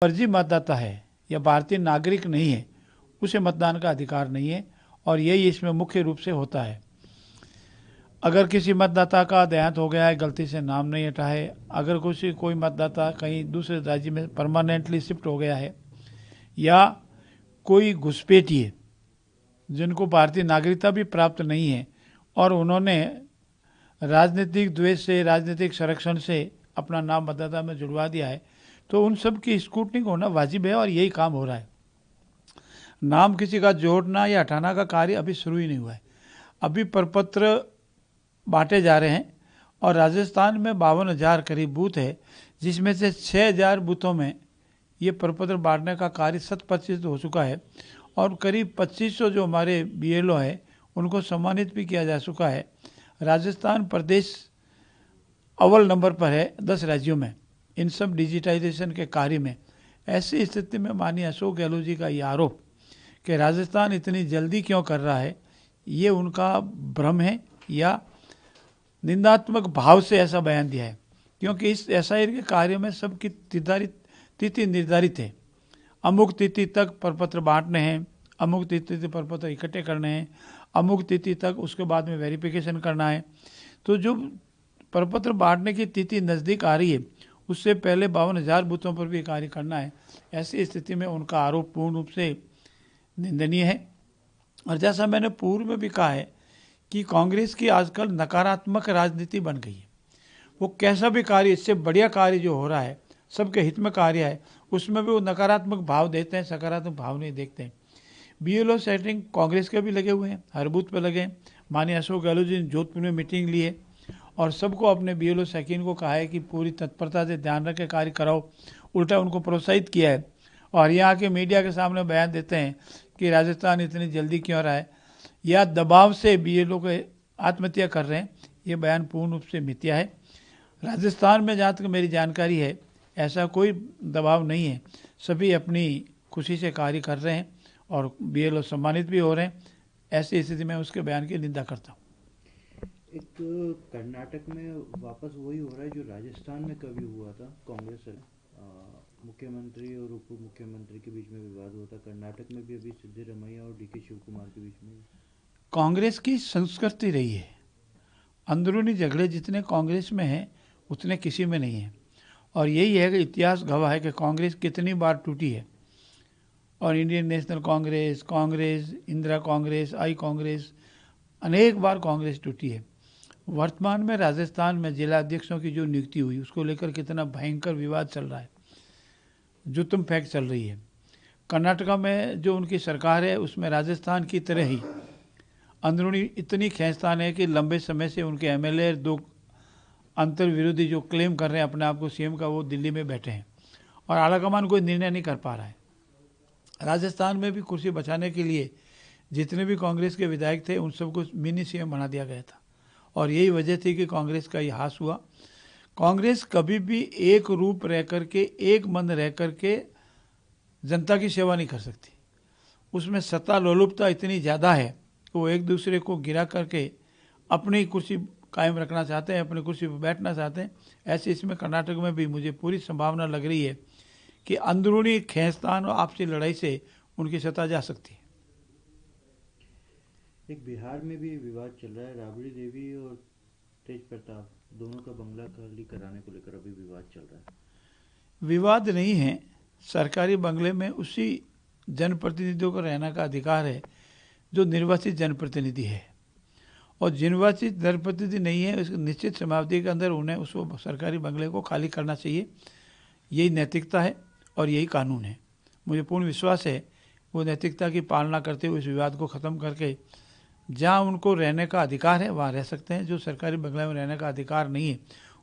फर्जी मतदाता है या भारतीय नागरिक नहीं है उसे मतदान का अधिकार नहीं है, और यही इसमें मुख्य रूप से होता है। अगर किसी मतदाता का देहांत हो गया है, गलती से नाम नहीं हटा है, अगर कोई मतदाता कहीं दूसरे राज्य में परमानेंटली शिफ्ट हो गया है, या कोई घुसपैठिए जिनको भारतीय नागरिकता भी प्राप्त नहीं है और उन्होंने राजनीतिक द्वेष से, राजनीतिक संरक्षण से अपना नाम मतदाता में जुड़वा दिया है, तो उन सब की स्क्रूटनिंग होना वाजिब है, और यही काम हो रहा है। नाम किसी का जोड़ना या हटाना का कार्य अभी शुरू ही नहीं हुआ है। अभी प्रपत्र बांटे जा रहे हैं, और राजस्थान में 52,000 करीब बूथ है, जिसमें से 6,000 बूथों में ये प्रपत्र बांटने का कार्य 100% हो चुका है, और करीब 2500 जो हमारे बीएलओ है उनको सम्मानित भी किया जा चुका है। राजस्थान प्रदेश अव्वल नंबर पर है 10 राज्यों में इन सब डिजिटाइजेशन के कार्य में। ऐसी स्थिति में माननीय अशोक गहलोत जी का ये आरोप कि राजस्थान इतनी जल्दी क्यों कर रहा है, ये उनका भ्रम है या निंदात्मक भाव से ऐसा बयान दिया है, क्योंकि इस एसआईआर के कार्य में सबकी तिथि निर्धारित है। अमुक तिथि तक प्रपत्र बांटने हैं, अमुक तिथि तक प्रपत्र इकट्ठे करने हैं, अमुक तिथि तक उसके बाद में वेरिफिकेशन करना है। तो जो प्रपत्र बांटने की तिथि नज़दीक आ रही है, उससे पहले 52,000 बूथों पर भी कार्य करना है। ऐसी स्थिति में उनका आरोप पूर्ण रूप से निंदनीय है। और जैसा मैंने पूर्व में भी कहा है कि कांग्रेस की आजकल नकारात्मक राजनीति बन गई है। वो कैसा भी कार्य, इससे बढ़िया कार्य जो हो रहा है, सबके हित में कार्य है, उसमें भी वो नकारात्मक भाव देते हैं, सकारात्मक भाव नहीं देखते हैं। बीएलओ सेटिंग कांग्रेस के भी लगे हुए हैं, हर बूथ पे लगे हैं। माननीय अशोक गहलोत जी ने जोधपुर में मीटिंग ली है और सबको अपने बीएलओ सेकिन को कहा है कि पूरी तत्परता से ध्यान रख के कार्य कराओ, उल्टा उनको प्रोत्साहित किया है। और यहाँ के मीडिया के सामने बयान देते हैं कि राजस्थान इतनी जल्दी क्यों रहा है या दबाव से बीएलओ को आत्महत्या कर रहे हैं, ये बयान पूर्ण रूप से मिथ्या है। राजस्थान में जहाँ तक मेरी जानकारी है, ऐसा कोई दबाव नहीं है, सभी अपनी खुशी से कार्य कर रहे हैं और बीएलओ सम्मानित भी हो रहे हैं। ऐसी स्थिति में उसके बयान की निंदा करता हूँ। एक कर्नाटक में वापस वही हो रहा है जो राजस्थान में कभी हुआ था। कांग्रेस मुख्यमंत्री और उप मुख्यमंत्री के बीच में विवाद हुआ था। कर्नाटक में भी अभी सिद्धरामैया और डीके शिव कुमार के बीच में। कांग्रेस की संस्कृति रही है, अंदरूनी झगड़े जितने कांग्रेस में हैं उतने किसी में नहीं है। और यही है कि इतिहास गवाह है कि कांग्रेस कितनी बार टूटी है, और इंडियन नेशनल कांग्रेस, कांग्रेस, इंदिरा कांग्रेस, आई कांग्रेस, अनेक बार कांग्रेस टूटी है। वर्तमान में राजस्थान में जिला अध्यक्षों की जो नियुक्ति हुई, उसको लेकर कितना भयंकर विवाद चल रहा है, जुतम फेंक चल रही है। कर्नाटका में जो उनकी सरकार है, उसमें राजस्थान की तरह ही अंदरूनी इतनी खींचतान है कि लंबे समय से उनके एमएलए 2 अंतर विरोधी जो क्लेम कर रहे हैं अपने आप को सीएम का, वो दिल्ली में बैठे हैं और आलाकमान कोई निर्णय नहीं कर पा रहा है। राजस्थान में भी कुर्सी बचाने के लिए जितने भी कांग्रेस के विधायक थे उन सबको मिनी सीएम बना दिया गया था, और यही वजह थी कि कांग्रेस का ये हास हुआ। कांग्रेस कभी भी एक रूप रह करके, एक मन रह करके जनता की सेवा नहीं कर सकती। उसमें सत्ता लोलुपता इतनी ज़्यादा है कि वो एक दूसरे को गिरा करके अपनी कुर्सी कायम रखना चाहते हैं, अपनी कुर्सी पर बैठना चाहते हैं। ऐसे इसमें कर्नाटक में भी मुझे पूरी संभावना लग रही है कि अंदरूनी खींचतान और आपसी लड़ाई से उनकी सत्ता जा सकती है। एक बिहार में भी विवाद चल रहा है, राबड़ी देवी और तेज प्रताप दोनों का बंगला खाली कराने को लेकर अभी विवाद चल रहा है। विवाद नहीं है, सरकारी बंगले में उसी जनप्रतिनिधियों को रहने का अधिकार है जो निर्वाचित जनप्रतिनिधि है, और निर्वाचित जनप्रतिनिधि नहीं है, उस निश्चित समावधि के अंदर उन्हें उस सरकारी बंगले को खाली करना चाहिए। यही नैतिकता है और यही कानून है। मुझे पूर्ण विश्वास है वो नैतिकता की पालना करते हुए इस विवाद को ख़त्म करके जहाँ उनको रहने का अधिकार है वहाँ रह सकते हैं। जो सरकारी बंगले में रहने का अधिकार नहीं है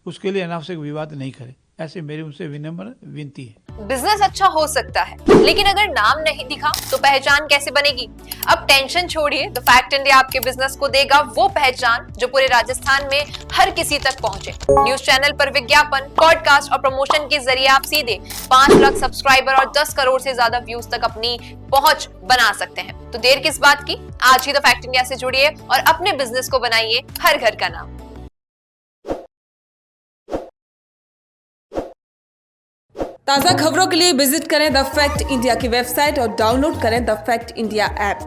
उसके लिए अनावश्यक विवाद नहीं करें, ऐसे मेरी उनसे विनम्र विनती है। बिजनेस अच्छा हो सकता है, लेकिन अगर नाम नहीं दिखा तो पहचान कैसे बनेगी? अब टेंशन छोड़िए, द फैक्ट इंडिया आपके बिजनेस को देगा वो पहचान जो पूरे राजस्थान में हर किसी तक पहुंचे। न्यूज चैनल पर विज्ञापन, पॉडकास्ट और प्रमोशन के जरिए आप सीधे 5 लाख सब्सक्राइबर और 10 करोड़ से ज्यादा व्यूज तक अपनी पहुंच बना सकते हैं। तो देर किस बात की, आज ही द फैक्ट इंडिया से जुड़िए और अपने बिजनेस को बनाइए हर घर का नाम। ताज़ा खबरों के लिए विजिट करें द फैक्ट इंडिया की वेबसाइट और डाउनलोड करें द फैक्ट इंडिया ऐप।